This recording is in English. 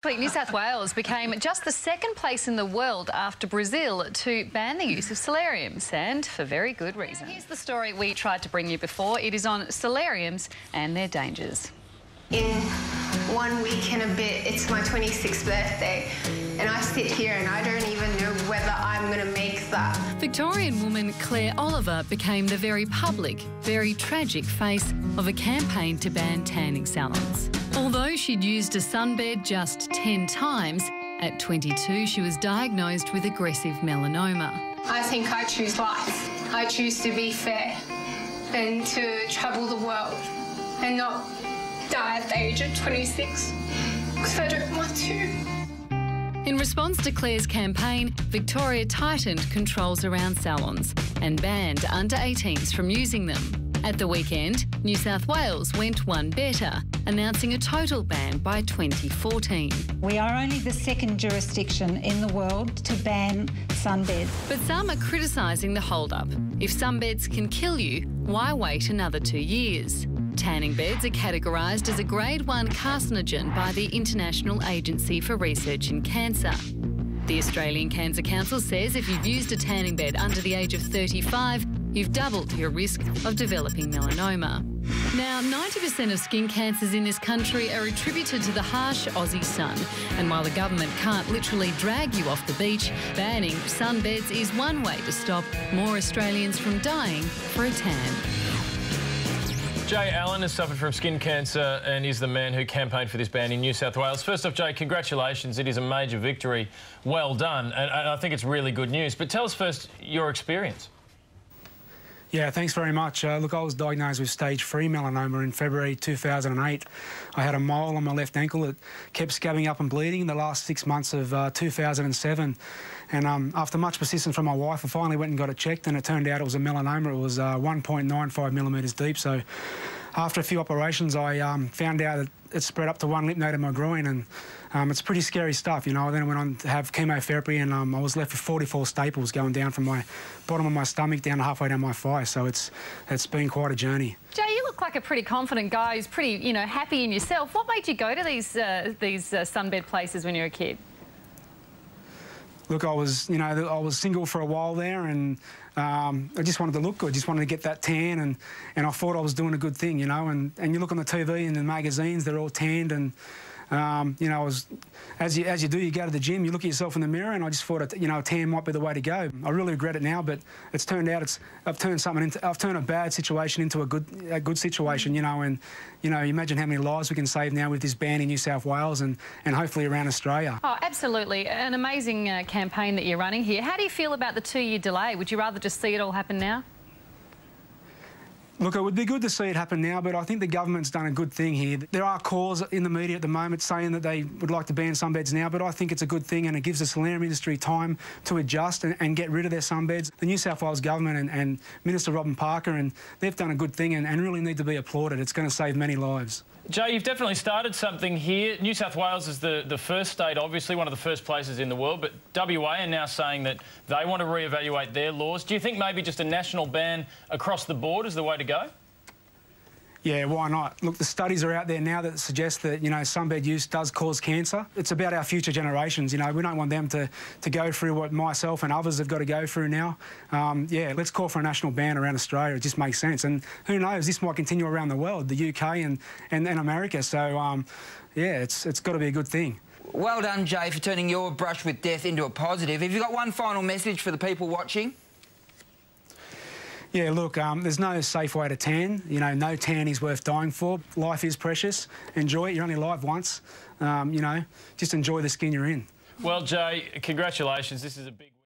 New South Wales became just the second place in the world after Brazil to ban the use of solariums, and for very good reason. Here's the story we tried to bring you before. It is on solariums and their dangers. In 1 week and a bit, it's my 26th birthday, and I sit here and I don't even know whether I'm going to make that. Victorian woman Claire Oliver became the very public, very tragic face of a campaign to ban tanning salons. Although she'd used a sunbed just 10 times, at 22 she was diagnosed with aggressive melanoma. I think I choose life. I choose to be fair and to travel the world and not die at the age of 26 because I don't want to. In response to Claire's campaign, Victoria tightened controls around salons and banned under 18s from using them. At the weekend, New South Wales went one better, announcing a total ban by 2014. We are only the second jurisdiction in the world to ban sunbeds. But some are criticising the hold-up. If sunbeds can kill you, why wait another 2 years? Tanning beds are categorised as a Grade 1 carcinogen by the International Agency for Research in Cancer. The Australian Cancer Council says if you've used a tanning bed under the age of 35, you've doubled your risk of developing melanoma. Now, 90% of skin cancers in this country are attributed to the harsh Aussie sun. And while the government can't literally drag you off the beach, banning sunbeds is one way to stop more Australians from dying for a tan. Jay Allen has suffered from skin cancer and is the man who campaigned for this ban in New South Wales. First off, Jay, congratulations. It is a major victory. Well done. And I think it's really good news. But tell us first your experience. Yeah, thanks very much. Look, I was diagnosed with stage 3 melanoma in February 2008. I had a mole on my left ankle that kept scabbing up and bleeding in the last 6 months of 2007. And after much persistence from my wife, I finally went and got it checked, and it turned out it was a melanoma. It was 1.95 millimetres deep. So after a few operations, I found out that it spread up to one lymph node in my groin, and it's pretty scary stuff, you know. I then went on to have chemotherapy, and I was left with 44 staples going down from my bottom of my stomach down to halfway down my thigh. So it's been quite a journey. Jay, you look like a pretty confident guy who's pretty, happy in yourself. What made you go to these sunbed places when you were a kid? Look, I was single for a while there, and I just wanted to look good, just wanted to get that tan, and I thought I was doing a good thing, you know. And you look on the TV and the magazines, they're all tanned, and as you do, you go to the gym, you look at yourself in the mirror, and I just thought, a tan might be the way to go. I really regret it now, but it's turned out I've turned a bad situation into a good situation, you know. And you imagine how many lives we can save now with this ban in New South Wales and hopefully around Australia. Oh, absolutely, an amazing campaign that you're running here. How do you feel about the 2-year delay? Would you rather just see it all happen now? Look, it would be good to see it happen now, but I think the government's done a good thing here. There are calls in the media at the moment saying that they would like to ban sunbeds now, but I think it's a good thing, and it gives the solarium industry time to adjust and get rid of their sunbeds. The New South Wales government and Minister Robyn Parker, and they've done a good thing and really need to be applauded. It's going to save many lives. Jay, you've definitely started something here. New South Wales is the first state, obviously, one of the first places in the world, but WA are now saying that they want to reevaluate their laws. Do you think maybe just a national ban across the board is the way to go? Yeah, why not? Look, the studies are out there now that suggest that, sunbed use does cause cancer. It's about our future generations, we don't want them to go through what myself and others have got to go through now. Yeah, let's call for a national ban around Australia. It just makes sense. And who knows, this might continue around the world, the UK and America. So, yeah, it's got to be a good thing. Well done, Jay, for turning your brush with death into a positive. Have you got one final message for the people watching? Yeah, look, there's no safe way to tan. No tan is worth dying for. Life is precious. Enjoy it. You're only alive once. Just enjoy the skin you're in. Well, Jay, congratulations. This is a big...